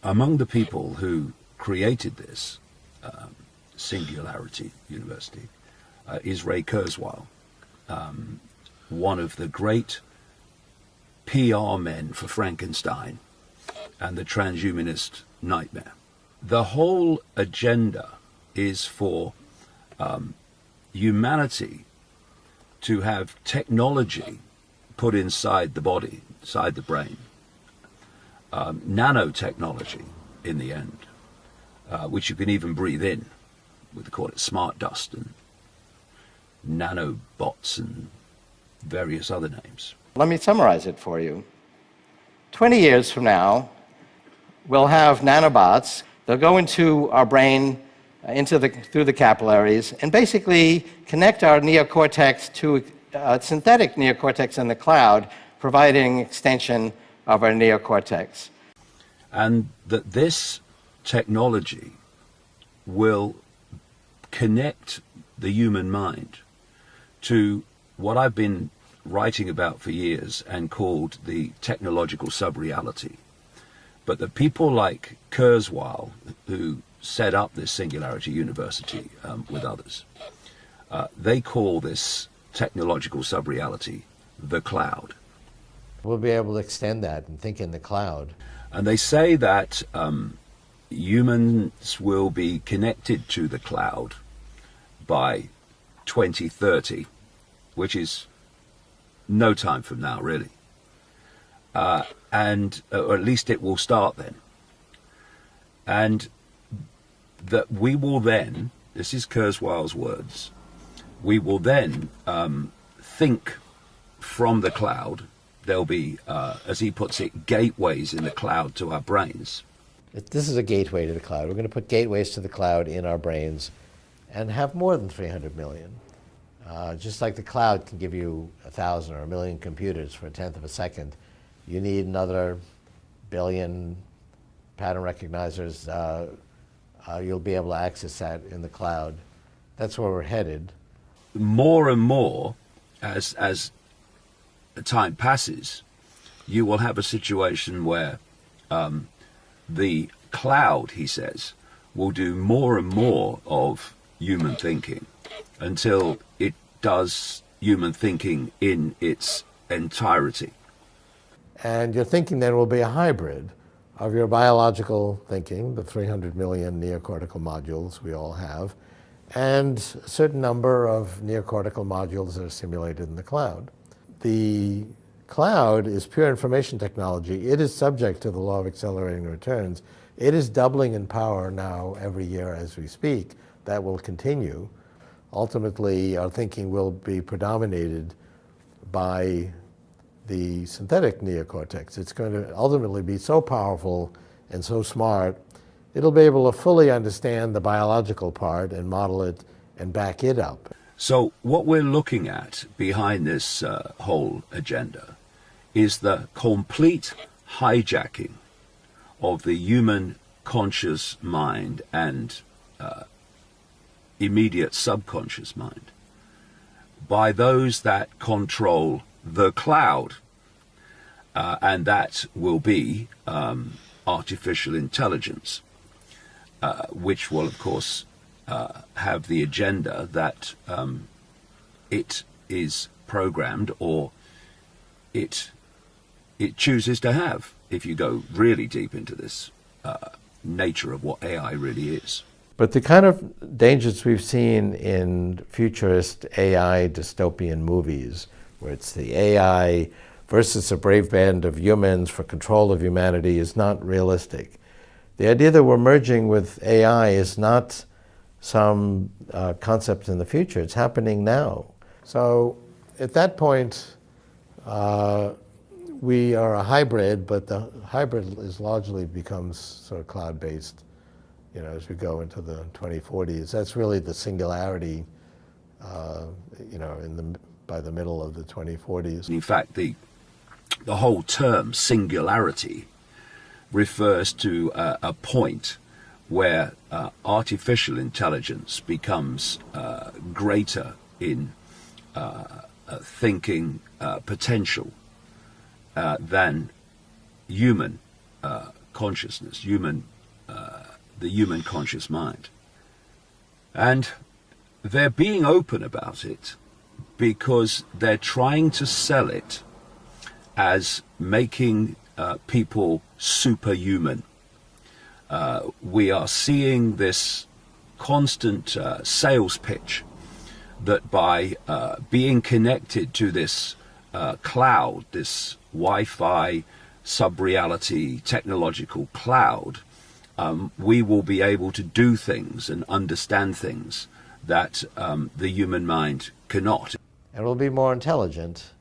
Among the people who created this Singularity University is Ray Kurzweil, one of the great PR men for Frankenstein and the transhumanist nightmare. The whole agenda is for humanity to have technology put inside the body, inside the brain, nanotechnology in the end, which you can even breathe in. We call it smart dust and nanobots and various other names. Let me summarize it for you. 20 years from now, we'll have nanobots. They'll go into our brain, through the capillaries, and basically connect our neocortex to a synthetic neocortex in the cloud, providing extension of our neocortex. And that this technology will connect the human mind to what I've been writing about for years and called the technological subreality. But the people like Kurzweil, who set up this Singularity University with others, they call this technological subreality the cloud. We'll be able to extend that and think in the cloud. And they say that humans will be connected to the cloud by 2030, which is no time from now, really. Or at least it will start then. And that we will then, this is Kurzweil's words, we will then think from the cloud. There'll be, as he puts it, gateways in the cloud to our brains. This is a gateway to the cloud. We're going to put gateways to the cloud in our brains and have more than 300 million. Just like the cloud can give you 1,000 or 1,000,000 computers for a tenth of a second, you need another billion pattern recognizers. You'll be able to access that in the cloud. That's where we're headed. More and more, as time passes, you will have a situation where the cloud, he says, will do more and more of human thinking until it does human thinking in its entirety. And your thinking then will be a hybrid of your biological thinking, the 300 million neocortical modules we all have, and a certain number of neocortical modules that are simulated in the cloud. The cloud is pure information technology. It is subject to the law of accelerating returns. It is doubling in power now every year as we speak. That will continue. Ultimately, our thinking will be predominated by the synthetic neocortex. It's going to ultimately be so powerful and so smart, it'll be able to fully understand the biological part and model it and back it up. So what we're looking at behind this whole agenda is the complete hijacking of the human conscious mind and immediate subconscious mind by those that control the cloud, and that will be artificial intelligence, which will, of course, have the agenda that it is programmed or it chooses to have, if you go really deep into this nature of what AI really is. But the kind of dangers we've seen in futurist AI dystopian movies, where it's the AI versus a brave band of humans for control of humanity, is not realistic. The idea that we're merging with AI is not some concept in the future. It's happening now. So at that point, we are a hybrid, but the hybrid is largely becomes sort of cloud-based, as we go into the 2040s. That's really the singularity, by the middle of the 2040s. In fact, the whole term singularity refers to a point where artificial intelligence becomes greater in thinking potential than human consciousness, the human conscious mind. And they're being open about it because they're trying to sell it as making people superhuman. We are seeing this constant sales pitch that by being connected to this cloud, this Wi-Fi sub-reality technological cloud, we will be able to do things and understand things that the human mind cannot. And will be more intelligent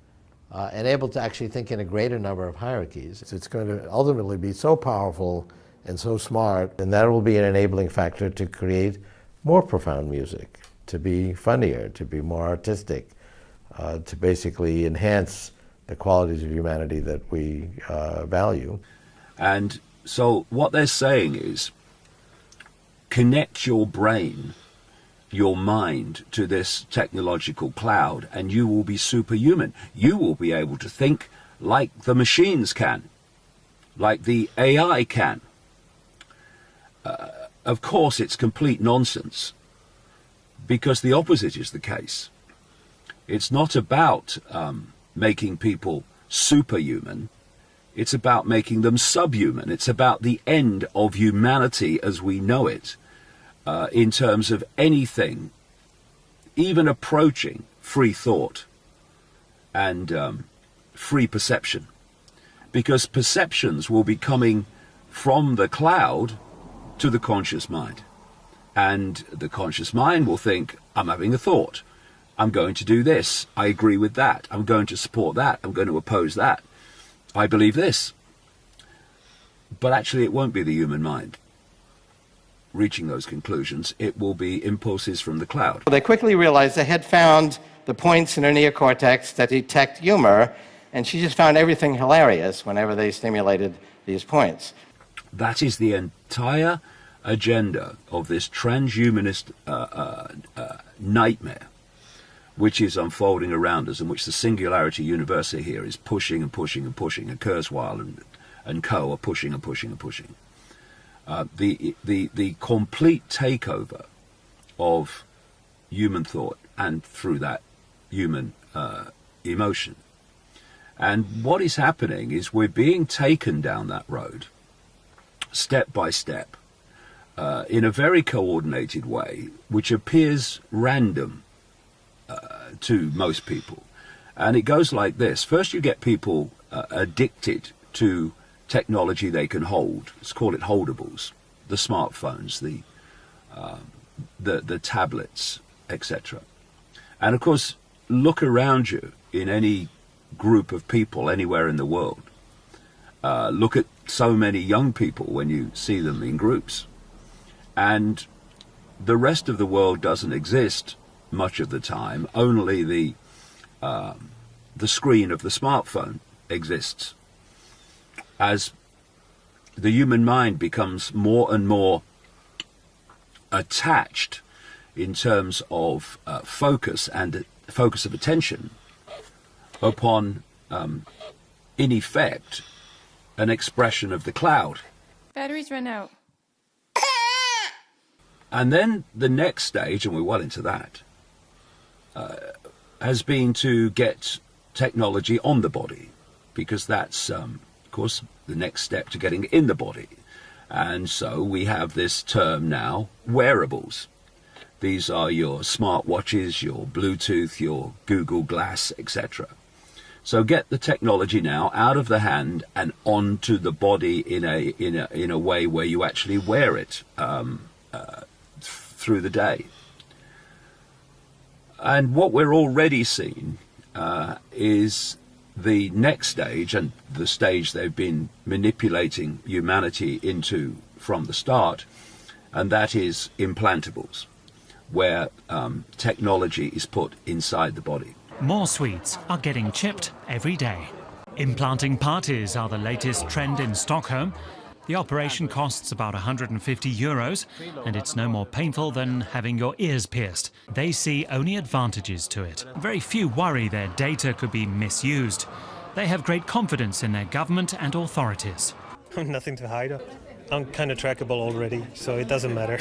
and able to actually think in a greater number of hierarchies. It's going to ultimately be so powerful and so smart, and that will be an enabling factor to create more profound music, to be funnier, to be more artistic, to basically enhance the qualities of humanity that we value. And so what they're saying is, connect your brain, your mind, to this technological cloud, and you will be superhuman. You will be able to think like the machines can, like the AI can. Of course, it's complete nonsense, because the opposite is the case. It's not about making people superhuman. It's about making them subhuman. It's about the end of humanity as we know it, in terms of anything, even approaching free thought and free perception. Because perceptions will be coming from the cloud to the conscious mind. And the conscious mind will think, I'm having a thought. I'm going to do this. I agree with that. I'm going to support that. I'm going to oppose that. I believe this. But actually it won't be the human mind reaching those conclusions. It will be impulses from the cloud. They quickly realized they had found the points in her neocortex that detect humor, and she just found everything hilarious whenever they stimulated these points. That is the entire agenda of this transhumanist nightmare which is unfolding around us, and which the Singularity University here is pushing and pushing and pushing, and Kurzweil and co are pushing and pushing and pushing. The complete takeover of human thought, and through that human emotion. And what is happening is we're being taken down that road step by step in a very coordinated way, which appears random to most people. And it goes like this. First you get people addicted to technology they can hold. Let's call it holdables. The smartphones, the tablets, etc. And of course, look around you in any group of people anywhere in the world. Look at so many young people when you see them in groups. And the rest of the world doesn't exist much of the time. Only the screen of the smartphone exists. As the human mind becomes more and more attached in terms of focus and focus of attention upon, in effect, an expression of the cloud. Batteries run out. And then the next stage, and we're well into that, has been to get technology on the body, because that's, of course, the next step to getting in the body. And so we have this term now, wearables. These are your smartwatches, your Bluetooth, your Google Glass, etc. So get the technology now out of the hand and onto the body in a way where you actually wear it through the day. And what we're already seeing is the next stage, and the stage they've been manipulating humanity into from the start, and that is implantables, where technology is put inside the body. More Swedes are getting chipped every day. Implanting parties are the latest trend in Stockholm. The operation costs about €150, and it's no more painful than having your ears pierced. They see only advantages to it. Very few worry their data could be misused. They have great confidence in their government and authorities. Nothing to hide. I'm kind of trackable already, so it doesn't matter.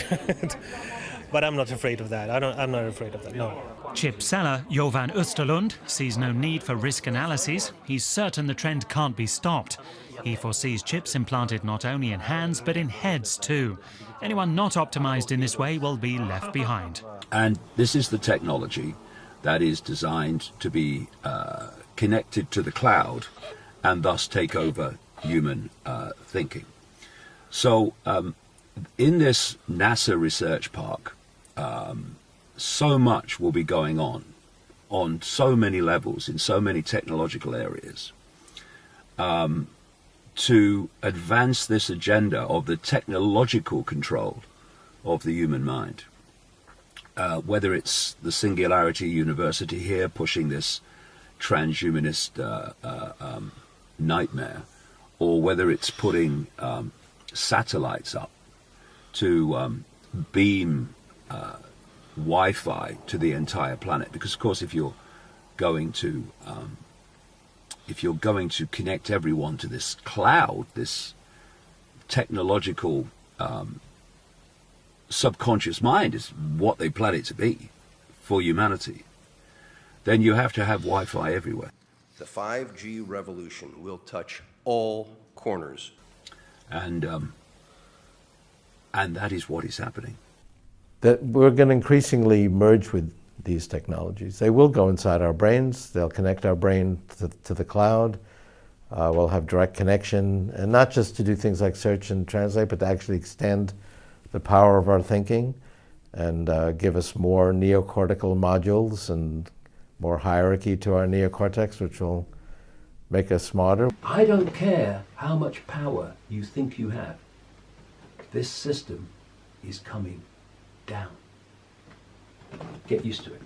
But I'm not afraid of that. I'm not afraid of that, no. Chip seller Jovan Österlund sees no need for risk analyses. He's certain the trend can't be stopped. He foresees chips implanted not only in hands but in heads too. Anyone not optimized in this way will be left behind. And this is the technology that is designed to be connected to the cloud and thus take over human thinking. So in this NASA research park, so much will be going on so many levels, in so many technological areas, to advance this agenda of the technological control of the human mind. Whether it's the Singularity University here pushing this transhumanist nightmare, or whether it's putting satellites up to beam Wi-Fi to the entire planet. Because of course, if you're going to connect everyone to this cloud, this technological subconscious mind is what they plan it to be for humanity, then you have to have Wi-Fi everywhere. The 5G revolution will touch all corners. And that is what is happening. That we're going to increasingly merge with these technologies. They will go inside our brains. They'll connect our brain to the cloud. We'll have direct connection, and not just to do things like search and translate, but to actually extend the power of our thinking and give us more neocortical modules and more hierarchy to our neocortex, which will make us smarter. I don't care how much power you think you have. This system is coming down. Get used to it.